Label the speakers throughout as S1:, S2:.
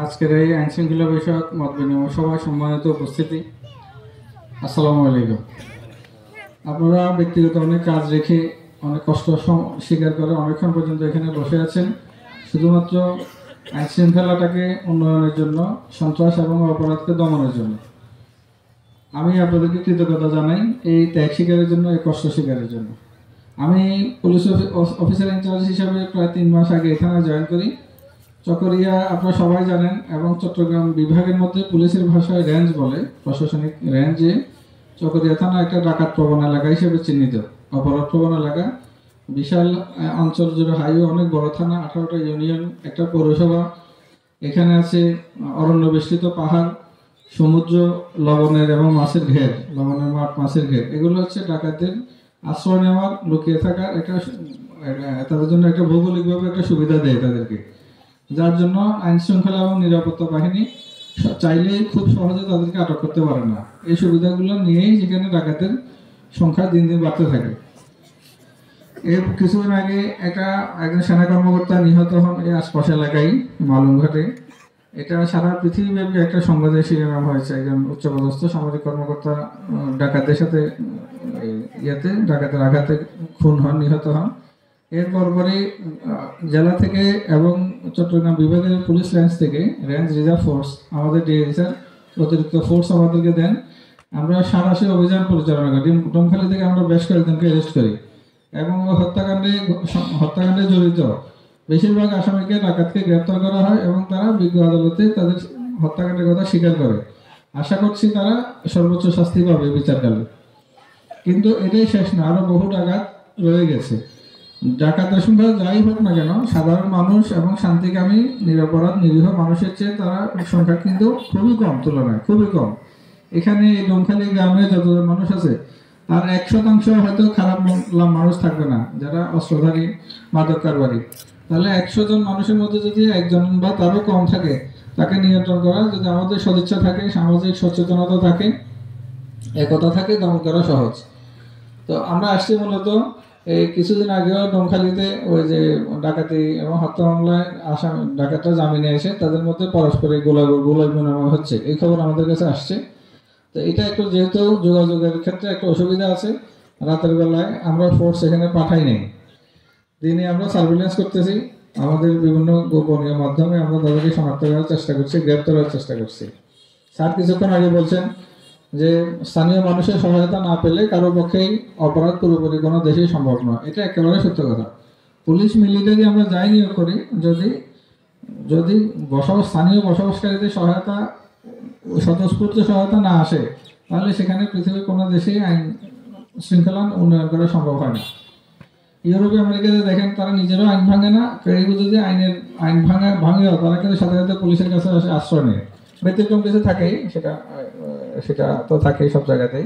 S1: আজকের এই আইনশৃঙ্খলা বিষয়ক মত বিনিময় সভায় সম্মানিত উপস্থিতি, আসসালামু আলাইকুম। আপনারা ব্যক্তিগত অনেক কাজ রেখে অনেক কষ্ট স্বীকার করে অনেকক্ষণ পর্যন্ত এখানে বসে আছেন শুধুমাত্র আইনশৃঙ্খলাটাকে উন্নয়নের জন্য, সন্ত্রাস এবং অপরাধকে দমনের জন্য। আমি আপনাদেরকে কৃতজ্ঞতা জানাই এই ত্যাগ স্বীকারের জন্য, এই কষ্ট স্বীকারের জন্য। আমি পুলিশ অফিসার ইনচার্জ হিসাবে প্রায় 3 মাস আগে এখানে জয়েন করি। চকরিয়া আপনারা সবাই জানেন, এবং চট্টগ্রাম বিভাগের মধ্যে পুলিশের ভাষায় রেঞ্জ বলে, প্রশাসনিক রেঞ্জে চকরিয়া থানা একটা ডাকাত প্রবণ এলাকা হিসেবে চিহ্নিত, অপরাধ প্রবণ এলাকা। বিশাল অঞ্চল জুড়ে হাইওয়ে, অনেক বড় থানা, 18টা ইউনিয়ন, একটা পৌরসভা। এখানে আছে অরণ্য বেষ্টিত পাহাড়, সমুদ্র, লবণের এবং মাছের ঘের, লবণের মাঠ, মাছের ঘের। এগুলো হচ্ছে ডাকাতদের আশ্রয় নেওয়ার, লুকিয়ে থাকার একটা, তাদের জন্য একটা ভৌগোলিকভাবে একটা সুবিধা দেয় তাদেরকে, যার জন্য আইন শৃঙ্খলা এবং নিরাপত্তা বাহিনী চাইলেই খুব সহজে তাদেরকে আটক করতে পারে না। এই সুবিধাগুলো নিয়েই সেখানে ডাকাতের সংখ্যা দিন দিন বাড়তে থাকে। এর কিছুদিন আগে একজন সেনা কর্মকর্তা নিহত হন এই আশপাশ এলাকায়, মালুমঘাটে। এটা সারা পৃথিবীব্যাপী একটা সংবাদের শিরোনাম হয়েছে। একজন উচ্চপদস্থ সামরিক কর্মকর্তা ডাকাতদের সাথে ডাকাতের আঘাতে খুন হন, নিহত হন। এর পরপরই জেলা থেকে এবং চট্টগ্রাম বিভাগের পুলিশ রেঞ্জ থেকে, রেঞ্জ রিজার্ভ ফোর্স, আমাদের ডিআইজি স্যার অতিরিক্ত ফোর্স আমাদেরকে দেন। আমরা সাঁড়াশি অভিযান পরিচালনা করি। ডোমখালি থেকে আমরা বেশ কয়েকজনকে অ্যারেস্ট করি এবং হত্যাকাণ্ডে জড়িত বেশিরভাগ আসামিকে, ডাকাতকে গ্রেপ্তার করা হয় এবং তারা বিজ্ঞ আদালতে তাদের হত্যাকাণ্ডের কথা স্বীকার করে। আশা করছি তারা সর্বোচ্চ শাস্তি পাবে বিচারকালে। কিন্তু এটাই শেষ না, আরো বহু ডাকাত রয়ে গেছে। ডাকাতের সংখ্যা যাই হোক না কেন, সাধারণ মানুষ এবং শান্তিকামী নিরপরাধ নিরীহ মানুষের চেয়ে তারা সংখ্যা কিন্তু খুবই কম, তুলনায় খুবই কম। এখানে এই ডোমখালি গ্রামে যতজন মানুষ আছে তার 1% হয়তো খারাপ মানুষ থাকবে না, যারা অস্ত্রধারী, মাদক কারবারি। তাহলে 100 জন মানুষের মধ্যে যদি একজন বা তারও কম থাকে, তাকে নিয়ন্ত্রণ করা, যদি আমাদের সদিচ্ছা থাকে, সামাজিক সচেতনতা থাকে, একতা থাকে, দমন করা সহজ। তো আমরা আসছি মূলত এই কিছুদিন আগেও ডোমখালিতে ওই যে ডাকাতি এবং হত্যা মামলায় ডাকাতরা জামিনে এসে তাদের মধ্যে পারস্পরিক গোলাগুলি বিনিময় হচ্ছে, এই খবর আমাদের কাছে আসছে। তো এটা একটু, যেহেতু যোগাযোগের ক্ষেত্রে একটা অসুবিধা আছে, রাতের বেলায় আমরা ফোর্স এখানে পাঠাই নেই, দিনে আমরা সার্ভিলেন্স করতেছি। আমাদের বিভিন্ন গোপনীয় মাধ্যমে আমরা তাদেরকে শনাক্ত করার চেষ্টা করছি, গ্রেপ্তার করার চেষ্টা করছি। স্যার কিছুক্ষণ আগে বলছেন যে স্থানীয় মানুষের সহায়তা না পেলে কারো পক্ষেই অপরাধ পুরোপুরি কোনো দেশেই সম্ভব নয়। এটা একেবারে সত্য কথা। পুলিশ, মিলিটারি আমরা যাই নিয়োগ করি, যদি স্থানীয় বসবাসকারীদের সহায়তা, স্বতঃস্ফূর্ত সহায়তা না আসে, তাহলে সেখানে পৃথিবীর কোনো দেশেই আইন শৃঙ্খলা উন্নয়ন করা সম্ভব হয় না। ইউরোপে, আমেরিকাতে দেখেন, তারা নিজেরও আইন ভাঙে না, কেউ যদি আইন ভাঙেও তারা কিন্তু সাথে সাথে পুলিশের কাছে আশ্রয় নেয়। ব্যতিক্রম কিছু থাকেই, সেটা তো থাকেই সব জায়গাতেই।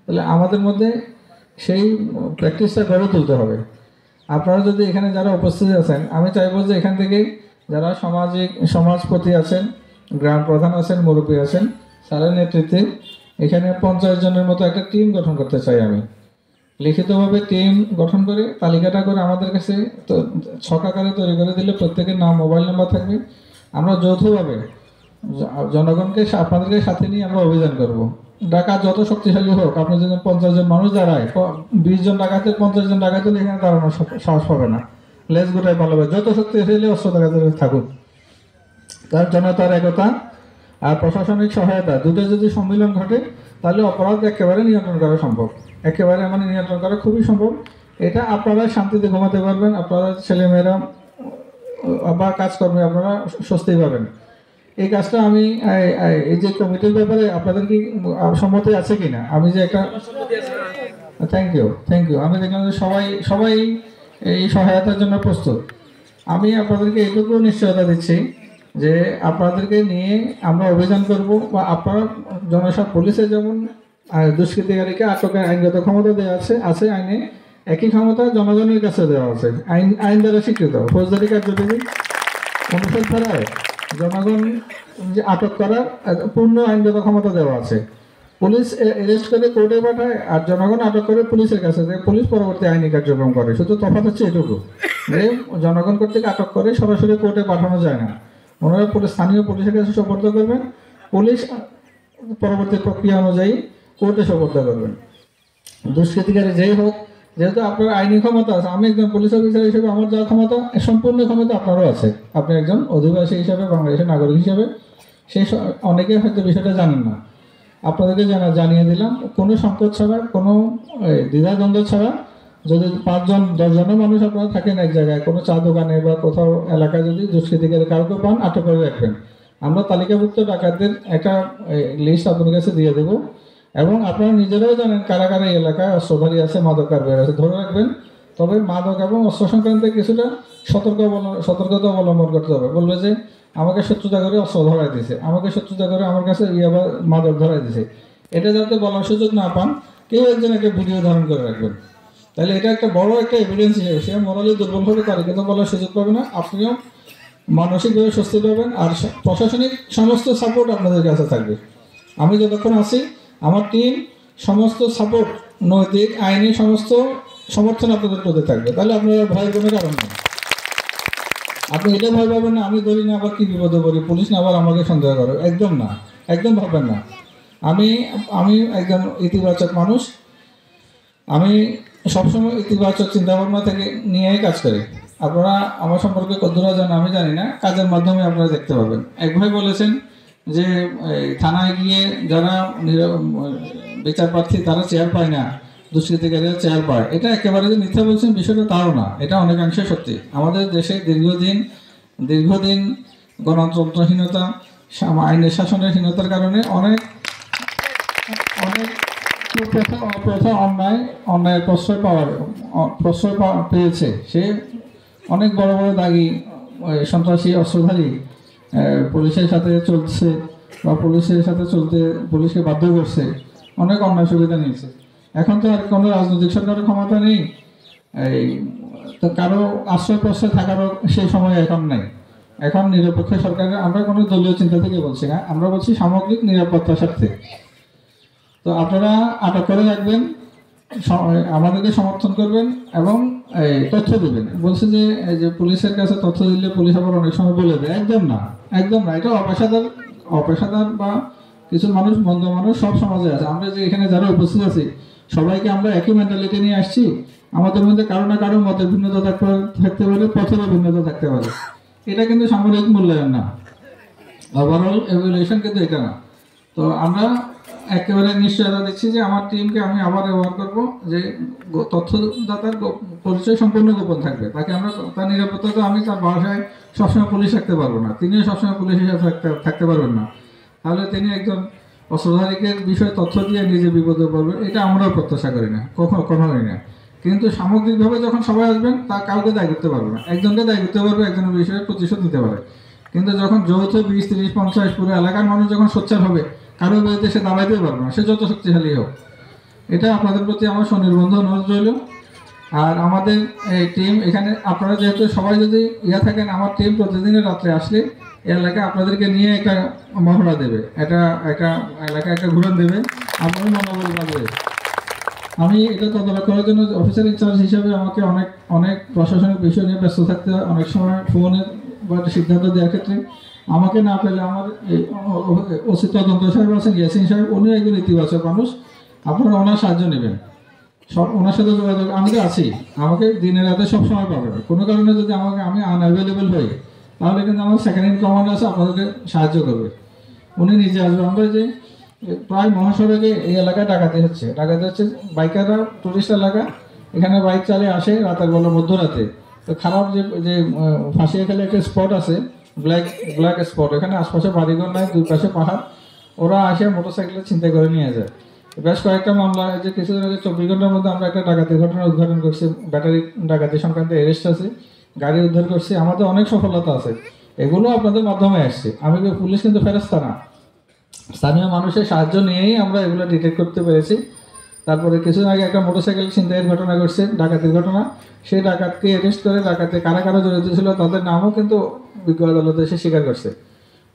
S1: তাহলে আমাদের মধ্যে সেই প্র্যাকটিসটা গড়ে তুলতে হবে। আপনারা যদি এখানে যারা উপস্থিত আছেন, আমি চাইবো যে এখান থেকে যারা সমাজপতি আছেন, গ্রাম প্রধান আছেন, মুরব্বী আছেন, স্যারের নেতৃত্বে এখানে 50 জনের মতো একটা টিম গঠন করতে চাই আমি। লিখিতভাবে টিম গঠন করে তালিকাটা করে আমাদের কাছে তো ছকাকারে তৈরি করে দিলে প্রত্যেকের নাম, মোবাইল নাম্বার থাকবে। আমরা যৌথভাবে জনগণকে, আপনাদেরকে সাথে নিয়ে আমরা অভিযান করব। ডাকাত যত শক্তিশালী হোক, আপনি যদি 50 জন মানুষ দাঁড়ায়, 20 জন ডাকাতের 50 জন ডাকাত হলে এখানে দাঁড়ানোর সাহস পাবে না, লেজ গোটায় পালাবে। যত শক্তিশালী অস্ত্র ডাকাতের থাকুক, তার জনতার একতা আর প্রশাসনিক সহায়তা দুটো যদি সম্মিলন ঘটে, তাহলে অপরাধ একেবারে নিয়ন্ত্রণ করা সম্ভব, একেবারে নিয়ন্ত্রণ করা খুবই সম্ভব। এটা আপনারা শান্তিতে ঘুমাতে পারবেন, আপনারা ছেলেমেয়েরা বা কাজকর্মে আপনারা স্বস্তি পাবেন। এই কাজটা আমি এই যে কমিটির ব্যাপারে আপনাদের কি সম্মতি আছে কিনা? আমি যে একটা থ্যাংক ইউ। আমি দেখলাম যে সবাই এই সহায়তার জন্য প্রস্তুত। আমি আপনাদেরকে এটুকু নিশ্চয়তা দিচ্ছি যে আপনাদেরকে নিয়ে আমরা অভিযান করব, বা আপনারা জনসব পুলিশে যেমন দুষ্কৃতিকারীকে আটকের আইনগত ক্ষমতা দেওয়া আছে আইনে, একই ক্ষমতা জনগণের কাছে দেওয়া আছে, আইন দ্বারা স্বীকৃত। ফৌজদারি কার্যবিধি অনুসার ছাড়ায় জনগণ যে আটক করার পূর্ণ আইনগত ক্ষমতা দেওয়া আছে। পুলিশ অ্যারেস্ট করে কোর্টে পাঠায়, আর জনগণ আটক করে পুলিশের কাছে, পুলিশ পরবর্তী আইনি কার্যক্রম করে। শুধু তফাৎ হচ্ছে এটুকু, যে জনগণ কর্তৃক আটক করে সরাসরি কোর্টে পাঠানো যায় না, ওনারা স্থানীয় পুলিশের কাছে সোপর্দ করবেন, পুলিশ পরবর্তী প্রক্রিয়া অনুযায়ী কোর্টে সোপর্দ করবেন। দুষ্কৃতিকারী যেই হোক, যেহেতু আপনার আইনি ক্ষমতা আছে, আমি একজন পুলিশ অফিসার হিসেবে আমার যা ক্ষমতা, সম্পূর্ণ ক্ষমতা আপনারও আছে। আপনি একজন অধিবাসী হিসাবে, বাংলাদেশের নাগরিক হিসাবে, সেই অনেকে হয়তো বিষয়টা জানেন না, আপনাদেরকে জানিয়ে দিলাম। কোনো সংকট ছাড়া, কোনো দ্বিধাদ্বন্দ্ব ছাড়া, যদি 5 জন 10 জনের মানুষ আপনারা থাকেন এক জায়গায়, কোনো চা দোকানে বা কোথাও এলাকায়, যদি দুষ্কৃতিকারী কাউকে পান, আটক করে রাখবেন। আমরা তালিকাভুক্ত ডাকাতদের একটা লিস্ট আপনাদের কাছে দিয়ে দেবো, এবং আপনারা নিজেরাও জানেন কারা কারা এই এলাকায় অস্ত্রধারী আছে, মাদক কারবার আছে, ধরে রাখবেন। তবে মাদক এবং অস্ত্র সংক্রান্তে কিছুটা সতর্কতা অবলম্বন করতে হবে। বলবে যে আমাকে শত্রুতা করে অস্ত্র ধরাই দিছে, আমাকে শত্রুতা করে আমার কাছে ইয়াবা মাদক ধরাই দিছে, এটা যাতে বলার সুযোগ না পান, কেউ একজন একটা ভিডিও ধারণ করে রাখবেন। তাহলে এটা একটা বড় একটা এভিডেন্স হিসেবে, সে মোরালি দুর্বল হবে, তার কিন্তু বলার সুযোগ পাবে না, আপনিও মানসিকভাবে স্বস্তি পাবেন, আর প্রশাসনিক সমস্ত সাপোর্ট আপনাদের কাছে থাকবে। আমি যতক্ষণ আছি, আমার টিম সমস্ত সাপোর্ট, নৈতিক, আইনি সমস্ত সমর্থন আপনাদের প্রতি থাকবে। তাহলে আপনারা ভয়ের কোনো কারণ নেই। আপনি এটা ভয় পাবেন না আমি ধরি না আবার কি বিপদে পড়ি, পুলিশ না আবার আমাকে সন্দেহ করে, একদম না, একদম ভাববেন না। আমি একজন ইতিবাচক মানুষ, আমি সবসময় ইতিবাচক চিন্তাভাবনা থেকে নিয়েই কাজ করি। আপনারা আমার সম্পর্কে কতটা জানেন আমি জানি না, কাজের মাধ্যমে আপনারা দেখতে পাবেন। এক ভাই বলেছেন যে থানায় গিয়ে যারা বিচার প্রার্থী তারা চেয়ার পায় না, দুষ্কৃতিকারীরা চেয়ার পায়, এটা একেবারে যে মিথ্যা বলছেন বিষয়টা তাও না, এটা অনেকাংশে সত্যি। আমাদের দেশে দীর্ঘদিন গণতন্ত্রহীনতা, আইনের শাসনের হীনতার কারণে অনেক প্রথা অন্যায়ের প্রশ্রয় পেয়েছে। সে অনেক বড় বড় দাগি সন্ত্রাসী অস্ত্রধারী পুলিশের সাথে চলছে বা পুলিশের সাথে চলতে পুলিশকে বাধ্য করছে, অনেক অন্যায় সুবিধা নিয়েছে। এখন তো আর কোনো রাজনৈতিক সরকারের ক্ষমতা নেই, তো কারো আশ্রয় প্রশ্রয় থাকারও সেই সময় এখন নেই। এখন নিরপেক্ষ সরকারের, আমরা কোনো দলীয় চিন্তা থেকে বলছি না, আমরা বলছি সামগ্রিক নিরাপত্তার স্বার্থে। তো আপনারা আটক করে রাখবেন, আমাদেরকে সমর্থন করবেন এবং তথ্য দেবেন। বলছে যে পুলিশের কাছে তথ্য দিলে পুলিশ আবার অনেক সময় বলে দেয়, একদম না, একদম না। এটা অপেশাদার বা কিছু মানুষ, মন্দ মানুষ সব সমাজে আছে। আমরা যে এখানে যারা উপস্থিত আছি সবাইকে আমরা একই মেন্টালিটি নিয়ে আসছি। আমাদের মধ্যে কারো না কারো মতের ভিন্নতা থাকতে পারে, পথেরও ভিন্নতা থাকতে পারে। এটা কিন্তু সামরিক মূল্যায়ন না, ওভারঅল এভালুয়েশন কিন্তু এটা না। তো আমরা একেবারে নিশ্চয়তা দিচ্ছি যে আমার টিমকে আমি আবার ব্যবহার করবো, যে তথ্যদাতার পরিচয় সম্পূর্ণ গোপন থাকবে। তাকে আমরা তার নিরাপত্তা, তো আমি তার বাসায় সবসময় পুলিশ রাখতে পারবো না, তিনিও সবসময় পুলিশ হিসাবে থাকতে পারবেন না। তাহলে তিনি একজন অস্ত্রধারীকে বিষয়ে তথ্য দিয়ে নিজে বিপদে পড়বেন, এটা আমরাও প্রত্যাশা করি না, কখনোই না। কিন্তু সামগ্রিকভাবে যখন সবাই আসবেন, তা কাউকে দায়ী করতে পারবে না। একজনকে দায়ী করতে পারবে, একজনের বিষয়ে প্রতিশোধ নিতে পারে। কিন্তু যখন যৌথ 20, 30, 50 পুরো এলাকার মানুষ যখন সোচ্চার হবে, কারো বিরুদ্ধে সে দাঁড়াইতে পারবে না, সে যত শক্তিশালী হোক। এটা আপনাদের প্রতি আমার স্বনির্বন্ধ অনুরোধ রইল। আর আমাদের এই টিম এখানে, আপনারা যেহেতু সবাই যদি থাকেন, আমার টিম প্রতিদিনের রাত্রে আসলে এই এলাকায় আপনাদেরকে নিয়ে একটা মহড়া দেবে, একটা এলাকায় একটা ঘুরন দেবে, আপনার মনোবল বাড়বে। আমি এটা তদারক করার জন্য অফিসার ইনচার্জ হিসেবে আমাকে অনেক প্রশাসনিক বিষয় নিয়ে ব্যস্ত থাকতে হয়। অনেক সময় ফোনে বা সিদ্ধান্ত দেওয়ার ক্ষেত্রে আমাকে না পেলে আমার ওসি তদন্ত সাহেব আছেন, ইয়াসিন সাহেব, উনি একজন ইতিবাচক মানুষ, আপনারা ওনার সাহায্য নেবেন, ওনার সাথে যোগাযোগ। আমি তো আছি, আমাকে দিনের রাতে সবসময় পাবেন। কোনো কারণে যদি আমি আনঅ্যাভেলেবেল হই, তাহলে কিন্তু আমার সেকেন্ড ইন কমান্ড আছে, আপনাদেরকে সাহায্য করবে, উনি নিজে আসবে। আমরা যে প্রায় মহাসড়কে এই এলাকায় ডাকাতি হচ্ছে, বাইকাররা, টুরিস্ট এলাকা, এখানে বাইক চালিয়ে আসে রাতের বেলা, মধ্যরাতে। তো খারাপ যে ফাঁসিয়ে খেলে একটা স্পট আছে, ব্ল্যাক স্পট, এখানে আশপাশে বাড়িঘর নাই, দুই পাশে পাহাড়, ওরা আসে মোটরসাইকেলে ছিনতাই করে নিয়ে যায়। বেশ কয়েকটা মামলা, যে কিছুদিন আগে 24 ঘন্টার মধ্যে আমরা একটা ডাকাতির ঘটনা উদ্ঘাটন করছি, ব্যাটারি ডাকাতি সংক্রান্ত অ্যারেস্ট আছে, গাড়ি উদ্ধার করছি, আমাদের অনেক সফলতা আছে, এগুলো আপনাদের মাধ্যমে আসছে। আমি পুলিশ কিন্তু ফেরস্তা না, স্থানীয় মানুষের সাহায্য নিয়েই আমরা এগুলো ডিটেক্ট করতে পেরেছি। তারপরে কিছুদিন আগে একটা মোটরসাইকেল ছিনতাইয়ের ঘটনা ঘটছে, ডাকাতির ঘটনা, সেই ডাকাতকে অ্যারেস্ট করে ডাকাতে কারা জড়িত ছিল তাদের নামও কিন্তু বিজ্ঞ আদালতে এসে স্বীকার করছে।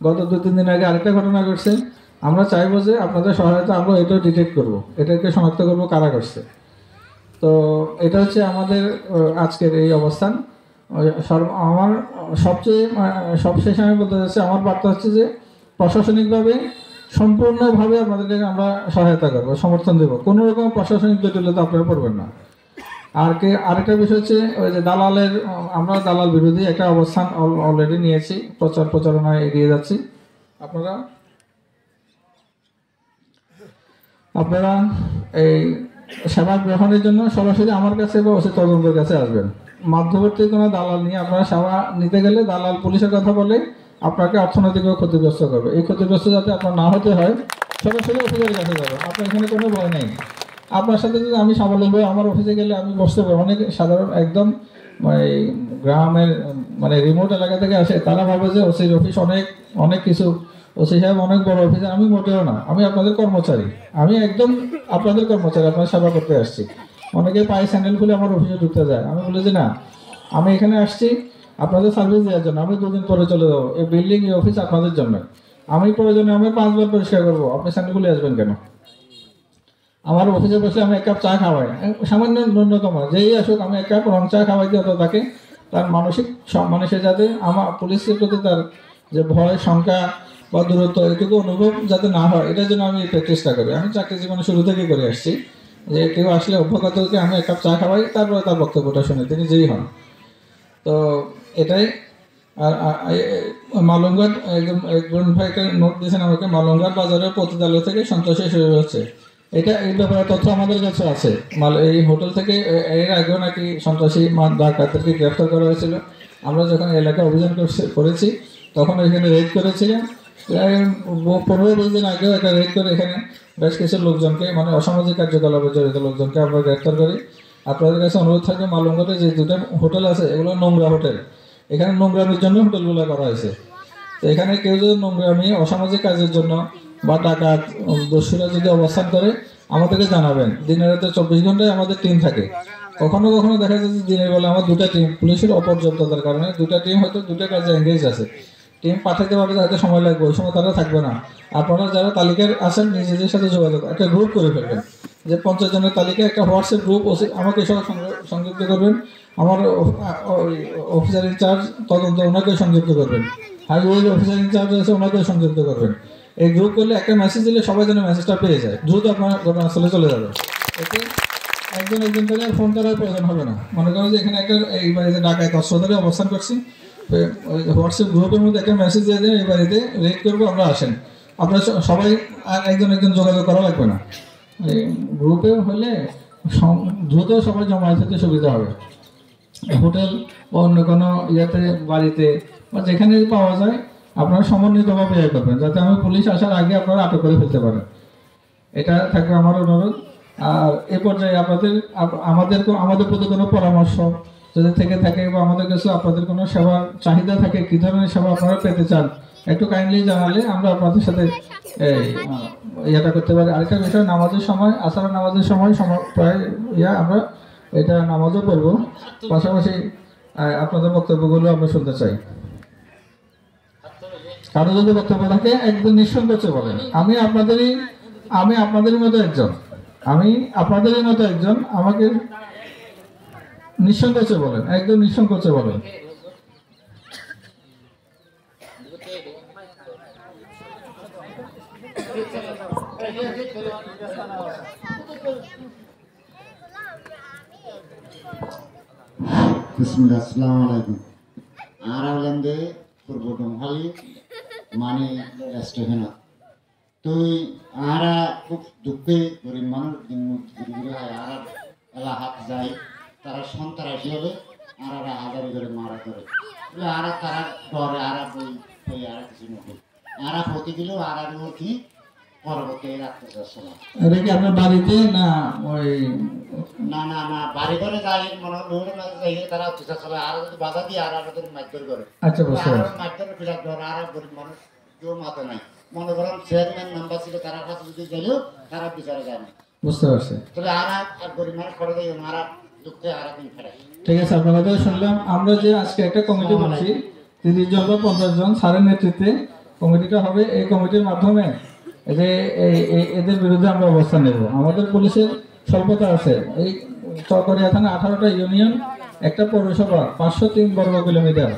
S1: গত 2-3 দিন আগে আরেকটা ঘটনা ঘটছে। আমরা চাইবো যে আপনাদের সহায়তা, আমরা এটাও ডিটেক্ট করব, এটাকে শনাক্ত করব কারা করছে। তো এটা হচ্ছে আমাদের আজকের এই অবস্থান। আমার সবচেয়ে সবশেষে আমি বলতে চাচ্ছি, আমার বার্তা হচ্ছে যে প্রশাসনিকভাবে সম্পূর্ণভাবে আপনাদেরকে আমরা সহায়তা করবো, সমর্থন দেবো। কোনো রকম প্রশাসনিক জটিলতা আপনারা পড়বেন না। আরেকটা বিষয় হচ্ছে ওই যে দালালের, আমরা দালাল বিরোধী একটা অবস্থান অলরেডি নিয়েছি, প্রচারণায় এগিয়ে যাচ্ছি। আপনারা এই সেবা গ্রহণের জন্য সরাসরি আমার কাছে বা ওসি তদন্তের কাছে আসবেন। মধ্যবর্তী কোনো দালাল নিয়ে আপনারা সেবা নিতে গেলে দালাল পুলিশের কথা বলে আপনাকে অর্থনৈতিকভাবে ক্ষতিগ্রস্ত করবে। এই ক্ষতিগ্রস্ত যাতে আপনার না হতে হয়, সরাসরি অফিসের কাছে যাবেন। আপনার এখানে কোনো ভয় নেই। আপনার সাথে যদি আমি সাবলীলভাবে আমার অফিসে গেলে আমি বসতে পারি, অনেক সাধারণ একদম গ্রামের রিমোট এলাকা থেকে আসে, তারা ভাবে যে ওসির অফিস অনেক অনেক কিছু, ওসি সাহেব অনেক বড় অফিসার। আমি মোটেও না, আমি আপনাদের কর্মচারী, আমি একদম আপনাদের কর্মচারী, আপনার সেবা করতে আসছি। অনেকে পায়ে স্যান্ডেল খুলে আমার অফিসে ঢুকতে যায়, আমি বলি যে না, আমি এখানে আসছি আপনাদের সার্ভিস দেওয়ার জন্য, আমি 2 দিন পরে চলে যাবো। এই বিল্ডিং, এই অফিস আপনাদের জন্য। আমি প্রয়োজনে আমি 5 বার পরিষ্কার করবো, আপনি স্যান্ডেল খুলে আসবেন কেন? আমার অফিসে বসে আমি 1 কাপ চা খাওয়াই, সামান্য ন্যূনতম যেই আসুক আমি 1 কাপ রং চা খাওয়াই দিই, তাকে তার মানসিক মানুষের যাতে আমার পুলিশের প্রতি তার যে ভয়, শঙ্কা বা দূরত্ব এটুকু অনুভব যাতে না হয়, এটার জন্য আমি প্র্যাকটিসটা করি। আমি চাকরি জীবনে শুরু থেকেই করে আসছি যে কেউ আসলে অভ্যাগতকে আমি 1 কাপ চা খাওয়াই, তারপরে তার বক্তব্যটা শুনে তিনি যেই হন। তো এটাই। আর মালুমঘাট একজন ভাই একটা নোট দিয়েছেন আমাকে, মালুমঘাট বাজারের পতিতালয় থেকে সন্ত্রাসী শুরু হচ্ছে। এই ব্যাপারে তথ্য আমাদের কাছে আছে। এই হোটেল থেকে এর আগেও নাকি সন্ত্রাসী ডাকাতদেরকে গ্রেফতার করা হয়েছিল। আমরা যখন এলাকায় অভিযান করেছি তখন এখানে রেড করেছিলাম। 15-20 দিন আগেও একটা রেড করে এখানে বেশ কিছু লোকজনকে, অসামাজিক কার্যকলাপে জড়িত লোকজনকে আমরা গ্রেফতার করি। আপনাদের কাছে অনুরোধ থাকবে, মালুমঘাটে যে 2টা হোটেল আছে এগুলো নোংরা হোটেল, এখানে নোংরামির জন্য হোটেলগুলো করা হয়েছে। তো এখানে কেউ যদি নোংরামি, অসামাজিক কাজের জন্য বা ডাকাত দস্যুরা যদি অবস্থান করে আমাদেরকে জানাবেন। দিনের রাতে 24 ঘন্টায় আমাদের টিম থাকে। কখনো কখনো দেখা যাচ্ছে দিনের বেলা আমার 2টা টিম, পুলিশের অপর্যাপ্ততার কারণে 2টা টিম হয়তো 2টা কাজে এঙ্গেজ আছে। টিম পাঠাতে হয়তো সময় লাগবে, ওই সময় তারা থাকবে না। আপনারা যারা তালিকায় আছেন নিজেদের সাথে যোগাযোগ, একটা গ্রুপ করে ফেলবেন, যে 50 জনের তালিকা, একটা হোয়াটসঅ্যাপ গ্রুপ, আমাকে সব সংযুক্ত করবেন। আমার অফিসার ইনচার্জ তদন্ত ওনাকে সংযুক্ত করবেন, হাইওয়ে অফিসার ইনচার্জ আছে ওনাকে সংযুক্ত করবেন। এই গ্রুপ করলে একটা মেসেজ দিলে সবাই যেন মেসেজটা পেয়ে যায়, দ্রুত আপনার ঘটনাস্থলে চলে যাবে। এতে একজন করে ফোন করার প্রয়োজন হবে না। মনে করেন যে এখানে একটা এই বাড়িতে ডাকাত অস্ত্র ধরে অবস্থান করছি, হোয়াটসঅ্যাপ গ্রুপের মধ্যে একটা মেসেজ দিয়ে দেন, এই বাড়িতে রেড করবো, আমরা আসেন। আপনার সবাই আর একজন যোগাযোগ করা লাগবে না। এই গ্রুপে হলে দ্রুত সবাই জমা যেতে সুবিধা হবে। হোটেল বা অন্য কোনো ইয়েতে, বাড়িতে বা যেখানে পাওয়া যায় আপনারা সমন্বিতভাবে ইয়ে করবেন, যাতে আমি পুলিশ আসার আগে আপনারা আটক করে ফেলতে পারেন। এটা থাকবে আমার অনুরোধ। আর এ পর্যায়ে আমাদের প্রতি কোনো পরামর্শ যদি থেকে থাকে বা আমাদের কাছে আপনাদের কোনো সেবার চাহিদা থাকে, কী ধরনের সেবা আপনারা পেতে চান, একটু কাইন্ডলি জানালে আমরা আপনাদের সাথে ইয়েটা করতে পারি। আরেকটা বিষয়, নামাজের সময়, আসর নামাজের সময় প্রায় আমরা এটা নামাজও পড়বো, পাশাপাশি আপনাদের বক্তব্যগুলো আমরা শুনতে চাই। কারো যদি বক্তব্য থাকে একদম নিঃসংকোচে বলেন। আমি আপনাদেরই মতো একজন, আমাকে নিঃসংকোচে বলেন, একদম নিঃসংকোচে বলেন।
S2: বিসমিল্লাহ, আসসালামু আলাইকুম। আর হলেন্দে পূর্ব ডোমহালি মানে রেস্টুরেন্ট তুই আরা খুব দুঃখে গরিব মানুষ দিন আর এলা হাত যায়, তারা সন্ত্রাসী হবে, আর হাজারি করে মারা করে আর তারা ডরে, আর বই আর কিছু নয়, আর প্রতি দিলেও আর কি পরবর্তী রাখতে চাচ্ছে না।
S1: এটা কি আপনার বাড়িতে না ওই
S2: না না না বাড়ি করে যাই, মনে হয় যাই তারা অত্যাচার চলে, আর যদি বাধা দিয়ে আর মারধর করে।
S1: আচ্ছা, বুঝতে পারছি।
S2: মারধর বিরাট ধরে, আর গরিব মানুষ কেউ মাথা নাই। মনে করেন চেয়ারম্যান নাম্বার ছিল, তারা কাছে যদি গেলেও তারা বিচারে যায় না।
S1: বুঝতে পারছি।
S2: তাহলে আর গরিব মানুষ করে দেয়, আর দুঃখে আর দিন ফেরায়।
S1: ঠিক আছে, আপনার কথা শুনলাম। আমরা যে আজকে একটা কমিটি বলছি, 30 জন বা 50 জন স্যারের নেতৃত্বে কমিটিটা হবে। এই কমিটির মাধ্যমে যে এদের বিরুদ্ধে আমরা অবস্থান নেব। আমাদের পুলিশের স্বল্পতা আছে। এই চকরিয়া থানা 18টা ইউনিয়ন একটা পৌরসভা 503 বর্গ কিলোমিটার।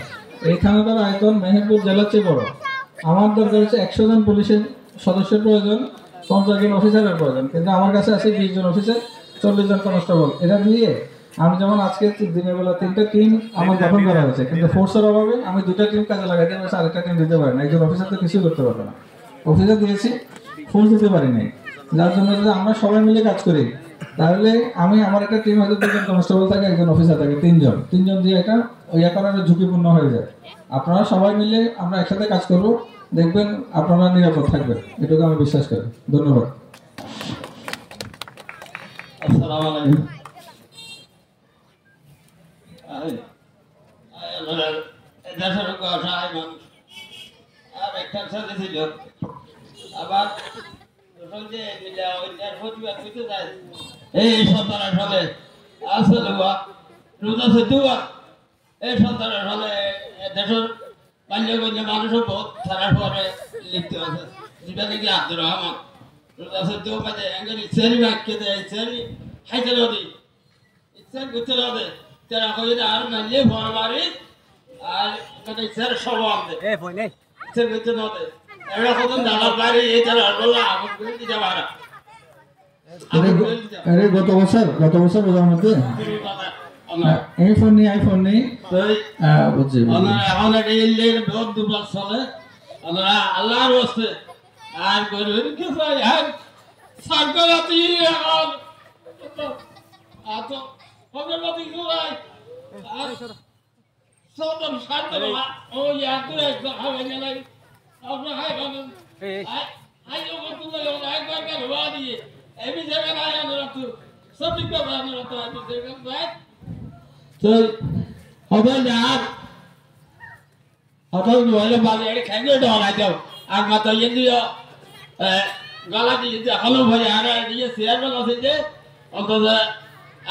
S1: এই থানাটার আয়তন মেহেরপুর জেলার চেয়ে বড়। আমার দরকার হচ্ছে 100 জন পুলিশের সদস্যের প্রয়োজন, 50 জন অফিসারের প্রয়োজন, কিন্তু আমার কাছে আছে 20 জন অফিসার, 40 জন কনস্টেবল। এটা দিয়ে আমি যেমন আজকে দিনের বেলা 3টা টিম আমার গঠন করা হয়েছে, কিন্তু ফোর্সের অভাবে আমি 2টা টিম কাজে লাগাইতে পারছি, আরেকটা টিম দিতে পারি না। একজন অফিসার তো কিছুই করতে পারবে না। অফিসার দিয়েছি, ফোর্স দিতে পারি নাই। যার জন্য যদি আমরা সবাই মিলে কাজ করি, তাহলে আমি আমার একটা টিম হয়তো 2জন কনস্টেবল থাকে, একজন অফিসার থাকে, 3জন দিয়ে এটা ইয়া করার ঝুঁকিপূর্ণ হয়ে যায়। আপনারা সবাই মিলে আমরা একসাথে কাজ করব, দেখবেন আপনারা নিরাপদ থাকবেন, এটুকু আমি বিশ্বাস করি। ধন্যবাদ।
S3: আসসালামু আলাইকুম। দেশের অসহায় মানুষ আর একটা সাথে ছিল আবার এই সন্তানের ফলে আছে দেওয়া রোজ আছে দেওয়া এই সন্তানের ফলে দেশের বাল্যগঞ্জে মানুষও বহুত খারাপ পরে লিপ্ত আছে। যেটা দেখি আব্দুর রহমান রোজ আছে দেওয়া কাজে এঙ্গেল ইচ্ছারি বাক্যে দেয় ইচ্ছারি খাইতে নদী ইচ্ছার করতে নদী তারা কই আর মানলে ভর মারি আর মানে ইচ্ছার সব আমাদের ইচ্ছার করতে নদী এরা কত দালাল বাড়ি এই তারা বললা আমার করে দিতে পারা
S1: আরে গত বছর বোঝার মধ্যে এই ফোন নেই, আইফোন নেই, বুঝছি।
S3: আমাদের এই লেন বহুত দুর্বল চলে আমরা আল্লাহর ওয়াস্তে আর গরিবের কিছু আর সরকারাতি এখন আতো সরকারাতি গুলাই আর সদম শান্ত ও ইয়াতুরে হবে না আমরা হাই খাবেন হাই ও তুলে হাই করে বাদি এবি জায়গা নাই আমরা তো সব ঠিক আছে আমরা তো আমি জায়গা তো হবে না অথবা নইলে বাজে এটা খাইলে ডলা যাও আর মাথা ইয়ে দিও গলা দিয়ে হলো ভাই আর দিয়ে শেয়ার বলা আছে যে অন্তত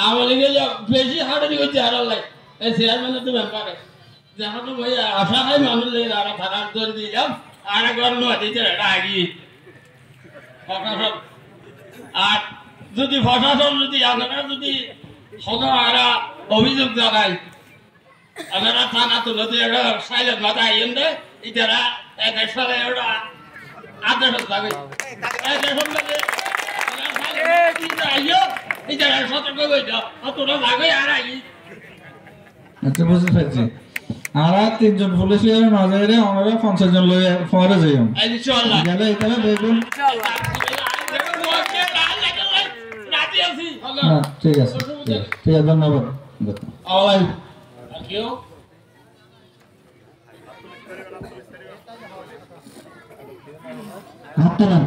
S3: আমলে গেলে বেশি হাড়ে দিতে আর লাই এই শেয়ার মানে তো ব্যাপারে যখন ভাই আশা হয় মানুষ আর থানার ধরে দিলাম আর একবার নয় দিতে রাগি প্রশাসন আর যদি প্রশাসন যদি আপনারা যদি সদা আরা অভিযোগ জানাই আপনারা থানা তুলতে একটা সাইলেন্ট মাথা আইন দে ইতারা এক সালে একটা আদেশ যাবে ইতারা সতর্ক হয়ে যাও তোরা লাগে আর আই
S1: আচ্ছা, বুঝতে পারছি। আর 3জন পুলিশ লিয়ে না যায় রে, আমরা 50 জন লয়ে ফরে যাইম
S3: ইনশাআল্লাহ
S1: গেলে এখানে দেখুন। ঠিক আছে, ঠিক আছে, ধন্যবাদ।
S3: All thank you.
S2: হাততালা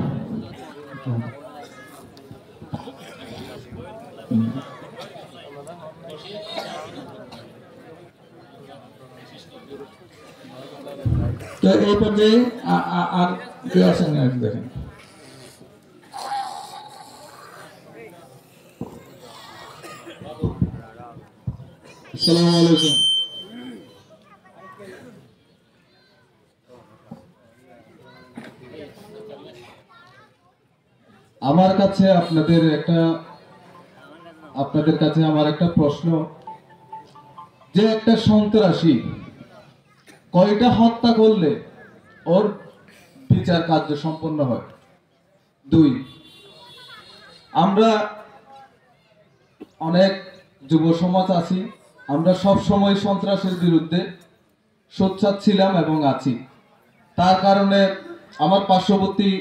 S1: তো এই পর্যায়ে আর কি আছেন দেখেন।
S4: আসসালামু আলাইকুম। আমার কাছে আপনাদের কাছে আমার একটা প্রশ্ন, যে একটা সন্ত্রাসী কয়টা হত্যা করলে ওর বিচার কার্য সম্পন্ন হয়? 2, আমরা অনেক যুব সমাজ আছি, আমরা সব সময় সন্ত্রাসের বিরুদ্ধে সোচ্চার ছিলাম এবং আছি। তার কারণে আমার পার্শ্ববর্তী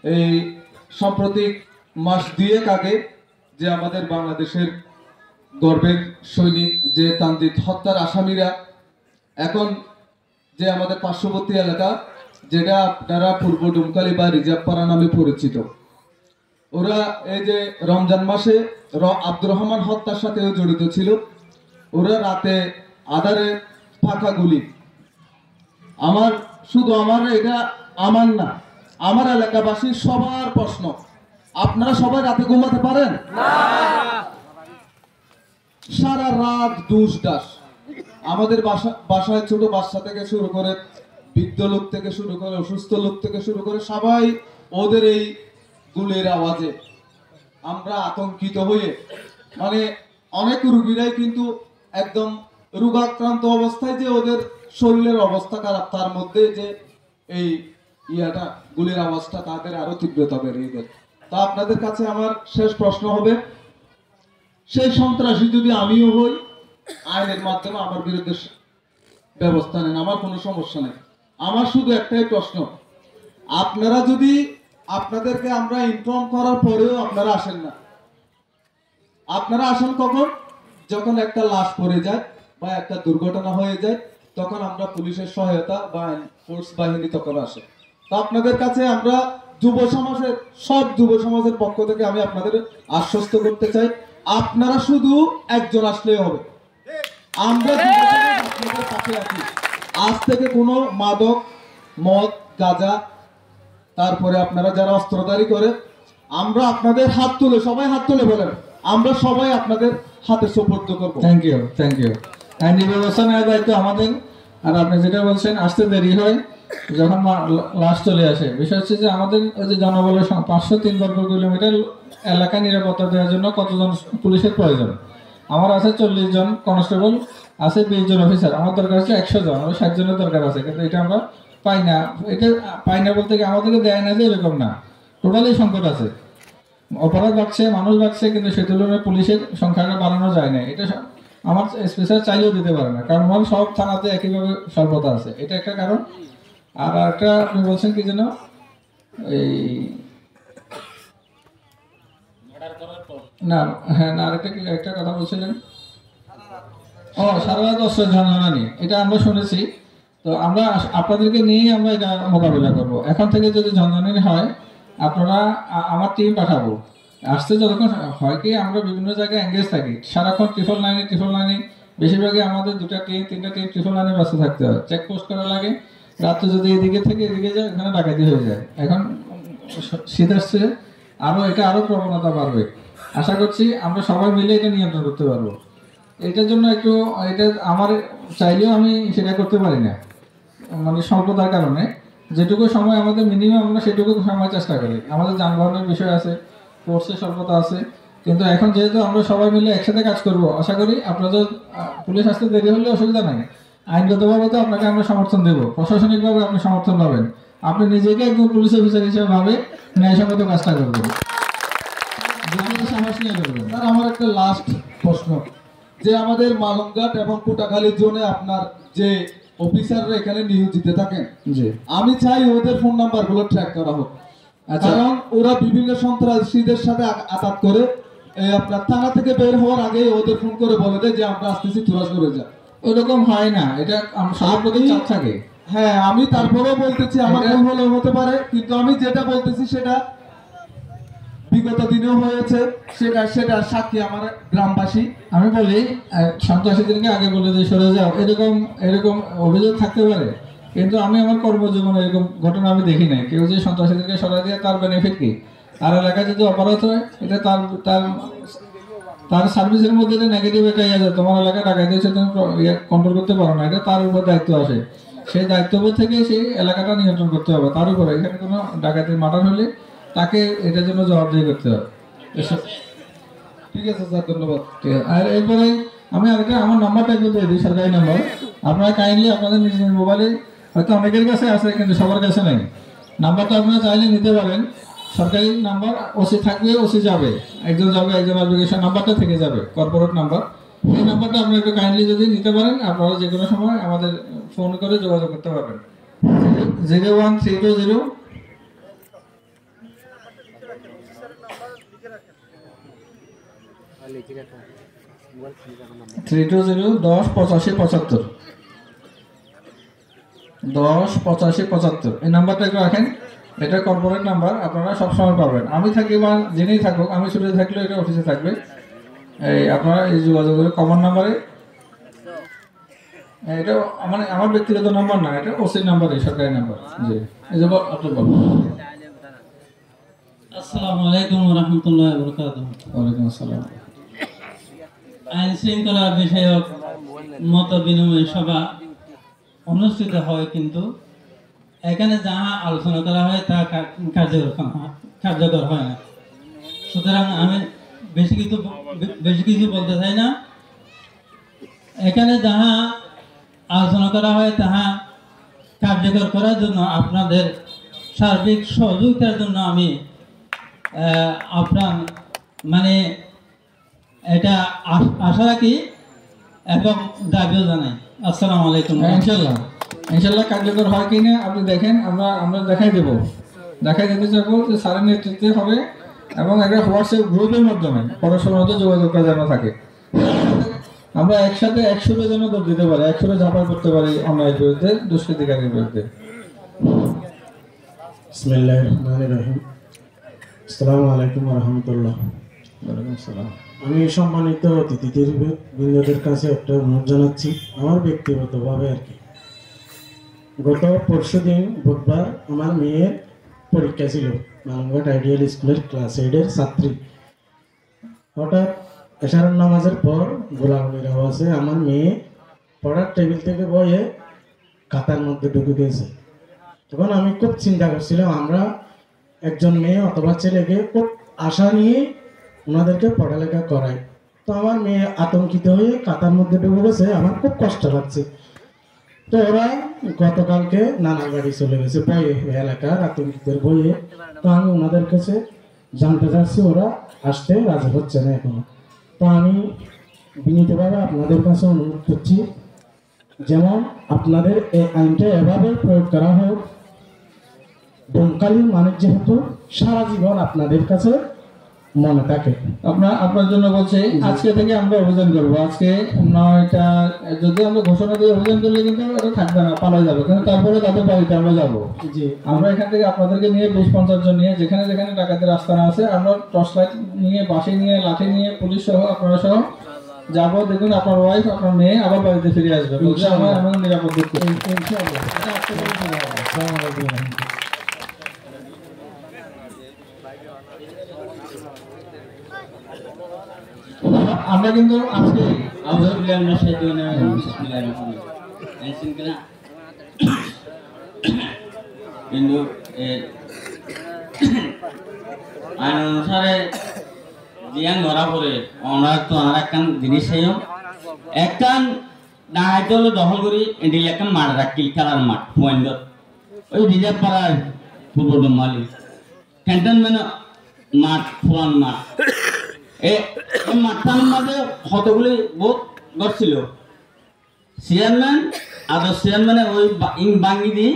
S4: এই সাম্প্রতিক মাস 2 আগে যে আমাদের বাংলাদেশের গর্বের সৈনিক যে তান্ত্রিক হত্যার আসামিরা এখন যে আমাদের পার্শ্ববর্তী এলাকা যেটা আপনারা পূর্ব ডুমকালি বা রিজার্ভ পাড়া নামে পরিচিত, ওরা এই যে রমজান মাসে আব্দুর রহমান হত্যার সাথেও জড়িত ছিল। ওরা রাতে আধারে ফাঁকা গুলি, এটা আমার না, আমার এলাকাবাসীর সবার প্রশ্ন, আপনারা সবাই রাতে ঘুমাতে পারেন? সারা রাত দুষ দাস আমাদের বাসায় ছোট বাচ্চা থেকে শুরু করে বৃদ্ধ লোক থেকে শুরু করে অসুস্থ লোক থেকে শুরু করে সবাই ওদের এই গুলির আওয়াজে আমরা আতঙ্কিত হয়ে, মানে অনেক রুগীরাই কিন্তু একদম রোগাক্রান্ত অবস্থায় যে ওদের শরীরের অবস্থা খারাপ, তার মধ্যে যে এই ইয়াটা গুলির আওয়াজটা তাদের আরো তীব্রতা বেরিয়ে দেয়। তা আপনাদের কাছে আমার শেষ প্রশ্ন হবে, সেই সন্ত্রাসী যদি আমিও হই, আইনের মাধ্যমে আমার বিরুদ্ধে ব্যবস্থা নেন, আমার কোনো সমস্যা নেই। আমার শুধু একটাই প্রশ্ন, আপনারা যদি আপনাদেরকে আমরা ইনফর্ম করার পরেও আপনারা আসেন না, আপনারা আসেন কখন? যখন একটা লাশ পড়ে যায় বা একটা দুর্ঘটনা হয়ে যায়, তখন আমরা পুলিশের সহায়তা বা ফোর্স বাহিনী তখন আসে। তো আপনাদের কাছে আমরা যুব সমাজের সব যুব সমাজের পক্ষ থেকে আমি আপনাদের আশ্বস্ত করতে চাই, আপনারা শুধু একজন আসলেই হবে। আমরা যুব সমাজ আপনাদের পাশে আছি। আজ থেকে কোনো মাদক, মদ, গাঁজা, তারপরে আপনারা যারা অস্ত্রধারী করে, আমরা আপনাদের হাত তুলে, সবাই হাত তুলে বলেন, আমরা সবাই আপনাদের হাতে সুপর্দ করব।
S1: Thank you, thank you. আইনি ব্যবস্থা নেওয়ার দায়িত্ব আমাদের। আর আপনি যেটা বলছেন আসতে দেরি হয়, যখন লাশ চলে আসে, বিষয় হচ্ছে যে আমাদের ওই যে জনবলের 503 বর্গ কিলোমিটার এলাকা নিরাপত্তা দেওয়ার জন্য কতজন পুলিশের প্রয়োজন? আমার আছে 40 জন কনস্টেবল, আছে 20 জন অফিসার, আমার দরকার হচ্ছে 100 জন, আমার 60 জনের দরকার আছে, কিন্তু এটা আমরা পাই না। এটা পাই না বলতে কি আমাদেরকে দেয় না যে এরকম না, টোটালি সংকট আছে। অপরাধ বাড়ছে, মানুষ বাড়ছে, কিন্তু সেই তুলনায় পুলিশের সংখ্যাটা বাড়ানো যায় না। এটা আমার স্পেশাল চাইলেও দিতে পারে না, কারণ আমার সব থানাতে একইভাবে স্বল্পতা আছে, এটা একটা কারণ। আর একটা আপনি বলছেন কি যেন, এই না, হ্যাঁ না, আরেকটা একটা কথা বলছিলেন, ও সারা রাত অস্ত্র ঝনঝনানি, এটা আমরা শুনেছি। তো আমরা আপনাদেরকে নিয়েই আমরা এটা মোকাবিলা করব। এখন থেকে যদি ঝনঝনানি হয়, আপনারা আমার টিম পাঠাবো আসতে। যতক্ষণ হয় কি আমরা বিভিন্ন জায়গায় এঙ্গেজ থাকি, সারাক্ষণ ট্রিপল লাইনে বেশিরভাগই আমাদের 2টা টিম 3টা টিম ট্রিপল লাইনে ব্যস্ত থাকতে হয়, চেকপোস্ট করা লাগে। রাত্রে যদি এদিকে থেকে এদিকে যায়, ওখানে ডাকাতি হয়ে যায়। এখন শীত আসছে, এটা আরো প্রবণতা বাড়বে। আশা করছি আমরা সবাই মিলে এটা নিয়ন্ত্রণ করতে পারবো। এটার জন্য একটু, এটা আমার চাইলেও আমি সেটা করতে পারি না, মানে স্বল্পতার কারণে। যেটুকু সময় আমাদের মিনিমাম, আমরা সেটুকু সময় চেষ্টা করি। আমাদের যানবাহনের বিষয় আছে, ফোর্সের স্বল্পতা আছে, কিন্তু এখন যেহেতু আমরা সবাই মিলে একসাথে কাজ করব, আশা করি আপনাদের পুলিশ আসতে দেরি হলে অসুবিধা নাই। আইনগতভাবে তো আপনাকে আমরা সমর্থন দেব, প্রশাসনিকভাবে আপনি সমর্থন পাবেন। আপনি নিজেকে একজন পুলিশ অফিসার হিসেবে ভাবে ন্যায়সঙ্গত কাজটা করবেন, সাহস নিয়ে করবেন।
S4: আর আমার একটা লাস্ট প্রশ্ন, যে আমাদের মালমঘাট এবং কোটাখালী জোনে আপনার যে অফিসাররা এখানে নিয়োজিত থাকেন,
S1: জি,
S4: আমি চাই ওদের ফোন নাম্বার গুলো ট্র্যাক করা হোক।
S1: আচ্ছা।
S4: কারণ ওরা বিভিন্ন সন্ত্রাসীদের সাথে আঘাত করে, আপনার থানা থেকে বের হওয়ার আগে ওদের ফোন করে বলে দেয় যে আমরা আসতেছি, তুরাজ করে যা।
S1: ওরকম হয় না, এটা সবার প্রতি চাপ থাকে।
S4: হ্যাঁ, আমি তারপরেও বলতেছি, আমার ভুল হলেও হতে পারে, কিন্তু আমি যেটা বলতেছি সেটা বিগত দিনেও হয়েছে, সেটা সাক্ষী আমার গ্রামবাসী।
S1: আমি বলি সন্ত্রাসীদেরকে আগে বলে দিয়ে সরে যাও, এরকম অভিযোগ থাকতে পারে, কিন্তু আমি আমার কর্মজীবনে এরকম ঘটনা আমি দেখি নাই। কেউ যে সন্ত্রাসীদেরকে সরাই দিয়ে তার বেনিফিট কি? আর এলাকায় যদি অপরাধ হয়, এটা তার সার্ভিসের মধ্যে নেগেটিভ একটা ইয়ে যায়, তোমার এলাকায় ডাকাতি হচ্ছে, তুমি কন্ট্রোল করতে পারো না, এটা তার উপর দায়িত্ব আসে। সেই দায়িত্ববোধ থেকে সেই এলাকাটা নিয়ন্ত্রণ করতে হবে। তার উপরে এখানে কোনো ডাকাতির মার্ডার হলে তাকে এটার জন্য জবাবদিহি করতে হবে।
S4: ঠিক আছে স্যার, ধন্যবাদ।
S1: ঠিক আছে। আর এরপরে আমি আরেকটা, আমার নাম্বারটা একটু দিয়ে দিই, সরকারি নাম্বার। আপনারা কাইন্ডলি আপনাদের নিজ নিজ মোবাইলে, হয়তো অনেকের কাছে আছে কিন্তু সবার কাছে নেই, নাম্বারটা আপনারা চাইলে নিতে পারেন। সরকারি নাম্বার, ওসি থাকবে, ওসি যাবে, একজন যাবে, একজন আসবে, সেই নাম্বারটা থেকে যাবে, কর্পোরেট নাম্বার। এই নাম্বারটা আপনারা একটু কাইন্ডলি যদি নিতে পারেন, আপনারা যে কোনো সময় আমাদের ফোন করে যোগাযোগ করতে পারবেন। 01320 108575 108575 এই নাম্বারটা একটু রাখেন। এটা কর্পোরেট নাম্বার, আপনারা সবসময় পাবেন। আমি থাকি বা যিনিই থাকুক, আমি ছুটে থাকলেও এটা অফিসে থাকবে। এই আপনারা এই যোগাযোগ করে কমন নাম্বারে, এটা মানে আমার ব্যক্তিগত নাম্বার না, এটা ওসির নাম্বার, সরকারি নাম্বার। জি, এই যে আপনি বলুন।
S5: আসসালামু আলাইকুম ওয়া রাহমাতুল্লাহি ওয়া বারাকাতুহু।
S1: ওয়ালাইকুম আসসালাম।
S5: আইন শৃঙ্খলা বিষয়ক মত বিনিময় সভা অনুষ্ঠিত হয়, কিন্তু এখানে যাহা আলোচনা করা হয় তা কার্যকর হয় না। সুতরাং আমি বেশি কিছু বলতে চাই না। এখানে যাহা আলোচনা করা হয় তাহা কার্যকর করার জন্য আপনাদের সার্বিক সহযোগিতার জন্য আমি আপনার মানে এটা আশা রাখি এবং দাবিও জানাই। আসসালামু আলাইকুম।
S1: ইনশাল্লাহ ইনশাল্লাহ কার্যকর হয় কিনা আপনি দেখেন, আমরা দেখাই দিতে চাবো যে স্যারের নেতৃত্বে হবে এবং একটা হোয়াটসঅ্যাপ গ্রুপের মাধ্যমে পরস্পরের মধ্যে যোগাযোগটা যেন থাকে। আমরা একসাথে 100 যেন দৌড় দিতে পারি, 100 ঝাঁপাই করতে পারি অন্যায়ের বিরুদ্ধে, দুষ্কৃতিকারীর বিরুদ্ধে।
S6: বিসমিল্লাহির রহমানির রহিম। আসসালামু আলাইকুম ওয়া রাহমাতুল্লাহ।
S1: ওয়ালাইকুম আসসালাম।
S6: আমি সম্মানিত অতিথিবৃন্দদের কাছে একটা অনুরোধ জানাচ্ছি, আমার ব্যক্তিগতভাবে আর কি। গত পরশুদিন বুধবার আমার মেয়ের পরীক্ষা ছিল, নারায়ণগঞ্জ আইডিয়াল স্কুলের ক্লাস 8-এর ছাত্রী। হঠাৎ এশারের নামাজের পর গোলাগুলির আওয়াজে আমার মেয়ে পড়ার টেবিল থেকে বইয়ে খাতার মধ্যে ঢুকে গেছে। তখন আমি খুব চিন্তা করছিলাম, আমরা একজন মেয়ে অথবা ছেলেকে খুব আশা নিয়ে ওনাদেরকে পড়ালেখা করাই, তো আমার মেয়ে আতঙ্কিত হয়ে খাতার মধ্যে ঢুকে গেছে, আমার খুব কষ্ট লাগছে। তো ওরা গতকালকে নানা বাড়ি চলে গেছে বইয়ে, এলাকার আতঙ্কিতের বইয়ে। তো আমি ওনাদের কাছে জানতে চাচ্ছি, ওরা আসতে রাজি হচ্ছে না এখনো। তো আমি বিনীতভাবে আপনাদের কাছে অনুরোধ করছি, যেমন আপনাদের এই আইনটা এভাবে প্রয়োগ করা হোক, ডোমকালির মানুষ যেহেতু সারা জীবন আপনাদের কাছে মনে থাকে।
S1: আপনার জন্য বলছি, আজকে থেকে আমরা অভিযান করবো। আজকে 9টা যদি আমরা ঘোষণা দিয়ে অভিযান করলে কিন্তু এটা থাকবে না, পালা যাবে, কিন্তু তারপরে তাদের বাড়িতে আমরা যাবো।
S6: জি,
S1: আমরা এখান থেকে আপনাদেরকে নিয়ে 20-50 জন নিয়ে যেখানে যেখানে ডাকাতের আস্তানা আছে, আমরা টর্চ লাইট নিয়ে, বাঁশি নিয়ে, লাঠি নিয়ে, পুলিশ সহ আপনারা সহ যাবো। দেখুন আপনার ওয়াইফ, আপনার মেয়ে আবার বাড়িতে ফিরে আসবে, বলছে আমার এমন নিরাপদ দিক থেকে। আমরা কিন্তু আজকে
S3: কিন্তু আইন অনুসারে জিয়ান ধরা পড়ে আমরা তো আর একখান জিনিস একখান ডাহাইতে হলে দখল করি এদিকে একখান মাঠ রাখি, খেলার মাঠ পয়েন্টত ওই রিজার্ভ পাড়ার পূর্ব ডোমালি ক্যান্টনমেন্ট মাঠ, পুরান মাঠ। এই মাঠটার মাঝে কতগুলি বোট গড়ছিল। চেয়ারম্যান আদর চেয়ারম্যানে ওই ভাঙ্গি দিয়ে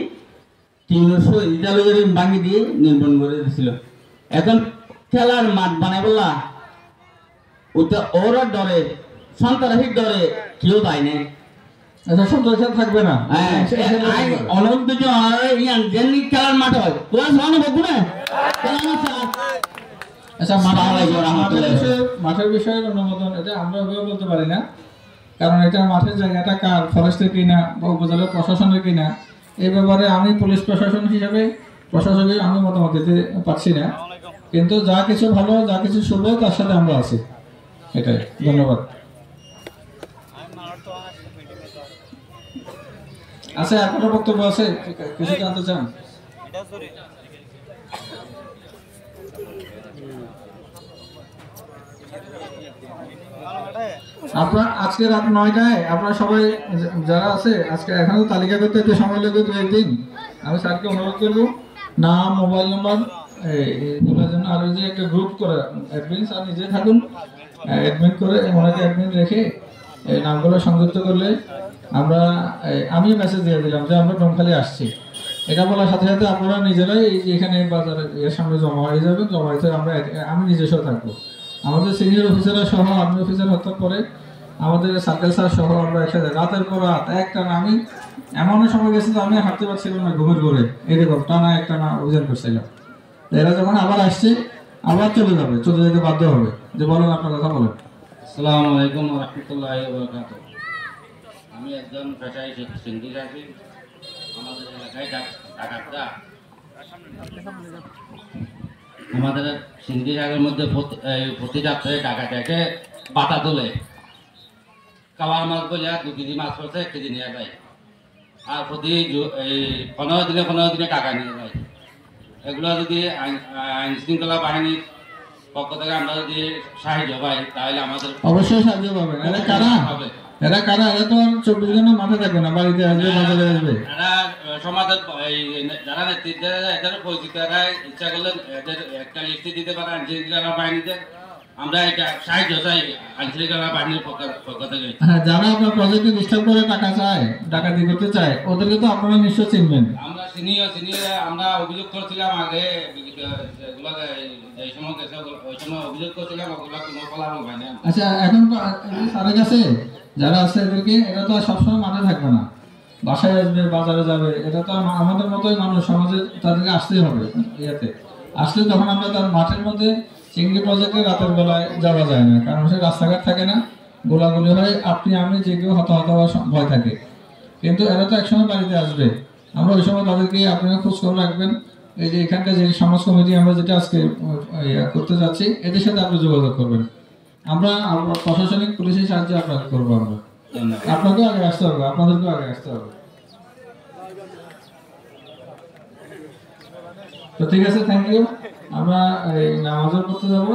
S3: 300 ইটালগের ভাঙ্গি দিয়ে নির্মাণ করে দিয়েছিল। এখন খেলার মাঠ বানাই বললা ওটা ওরা ডরে, সন্ত্রাসীর ডরে কেউ যায় নাই।
S1: আচ্ছা, সন্ত্রাস থাকবে না,
S3: অনন্ত খেলার মাঠ হয় তোরা সমানে বলবো না।
S1: আচ্ছা, মাঠের বিষয়ে অনুমোদন এটা আমরা ওভাবে বলতে পারি না, কারণ এটা মাঠের জায়গাটা কার, ফরেস্টের কিনা বা উপজেলা প্রশাসনের কিনা, এই ব্যাপারে আমি পুলিশ প্রশাসন হিসাবে প্রশাসকের আমি মতামত দিতে পারছি না। কিন্তু যা কিছু ভালো, যা কিছু শুভ, তার সাথে আমরা আছি, এটাই। ধন্যবাদ। আচ্ছা, আর কোনো বক্তব্য আছে? কিছু জানতে চান? আপনার আজকে রাত 9টায় আপনারা সবাই যারা আছে, আজকে এখানে তালিকা করতে একটু সময় লাগবে, 2-1 দিন। আমি স্যারকে অনুরোধ করবো নাম, মোবাইল নাম্বার এগুলোর জন্য আরো যে একটা গ্রুপ করে অ্যাডমিন স্যার নিজে থাকুন, অ্যাডমিন করে ওনাকে অ্যাডমিন রেখে এই নামগুলো সংযুক্ত করলে আমি মেসেজ দিয়ে দিলাম যে আমরা ডোমখালি আসছি। এটা বলার সাথে সাথে আপনারা নিজেরাই এই যে এখানে বাজারে এর সামনে জমা হয়ে যাবেন। জমা হয়ে আমি নিজস্ব থাকবো, আমাদের সিনিয়র অফিসাররা সহ, আর্মি অফিসার হত্যার পরে আমাদের সার্কেল স্যার সহ আমরা একসাথে রাতের পর রাত একটানা, আমি এমন সময় গেছি তো আমি হাঁটতে পারছিলাম না, ঘুমের ঘরে এরকম টানা একটানা অভিযান করছিলাম। এরা যখন আবার আসছে, আবার চলে যেতে বাধ্য হবে। যে বলেন, আপনার কথা বলেন।
S3: আসসালামু আলাইকুম ওয়া রাহমাতুল্লাহি ওয়া বারাকাতুহু। আমি একজন পেশায় সিন্ধি আছি। আমাদের এলাকায় ডাকাতরা আমাদের সিন্ধি জায়গার মধ্যে প্রতি রাত্রে ডাকাতে বাতা তোলে। কাওয়ার মাছ বলে 2 কেজি মাছ হচ্ছে 1 কেজি নিয়ে যায়, আর প্রতি 15 দিনে টাকা নিয়ে যায়। এগুলো যদি আইন শৃঙ্খলা বাহিনীর পক্ষ থেকে আমরা যদি সাহায্য পাই, তাহলে আমাদের
S1: অবশ্যই সাহায্য পাবেন। এরা কারা? এরা তো আর 24 ঘন্টা মাঠে থাকবে না, বাড়িতে আসবে, বাজারে আসবে।
S7: এরা সমাজের এই যারা নেতৃত্বে এদের পরিচিত, এরা ইচ্ছা করলে এদের একটা লিস্ট দিতে পারে আইনশৃঙ্খলা বাহিনীতে। আমরা এটা সাহায্য চাই আইনশৃঙ্খলা বাহিনীর পক্ষ থেকে।
S1: হ্যাঁ, যারা আপনার প্রজেক্টে ডিস্টার্ব করে টাকা চায়, ডাকাতি করতে চায়, ওদেরকে তো আপনারা নিশ্চয় চিনবেন।
S7: আমরা সিনিয়র আমরা অভিযোগ করছিলাম আগে, এগুলো এই সময় গেছে ওই সময় অভিযোগ করছিলাম, ওগুলো কোনো ফলাফল হয় না।
S1: আচ্ছা, এখন স্যারের কাছে যারা আছে এদেরকে, এরা তো আর সবসময় মাঠে থাকবে না, বাসায় আসবে, বাজারে যাবে। এটা তো আমাদের মতোই মানুষ, সমাজে তাদেরকে আসতেই হবে। ইয়েতে আসলে তখন আমরা তার মাঠের মধ্যে চিংড়ি প্রজেক্টে রাতের বেলায় যাওয়া যায় না, কারণ সে রাস্তাঘাট থাকে না, গোলাগুলি হয়, আপনি যে কেউ হতাহত হওয়ার ভয় থাকে। কিন্তু এরা তো একসময় বাড়িতে আসবে, আমরা ওই সময় তাদেরকে আপনারা খোঁজ করে রাখবেন। এই যে এখানকার যে সমাজ কমিটি আমরা যেটা আজকে করতে যাচ্ছি, এদের সাথে আপনি যোগাযোগ করবেন। আমরা প্রশাসনিক পুলিশের সাহায্যে আপনাকে করবো। আমরা আপনাকেও আগে আসতে হবে, আপনাদেরকেও আগে আসতে হবে। তো ঠিক আছে, থ্যাংক ইউ। আমরা এই নামাজও করতে যাবো।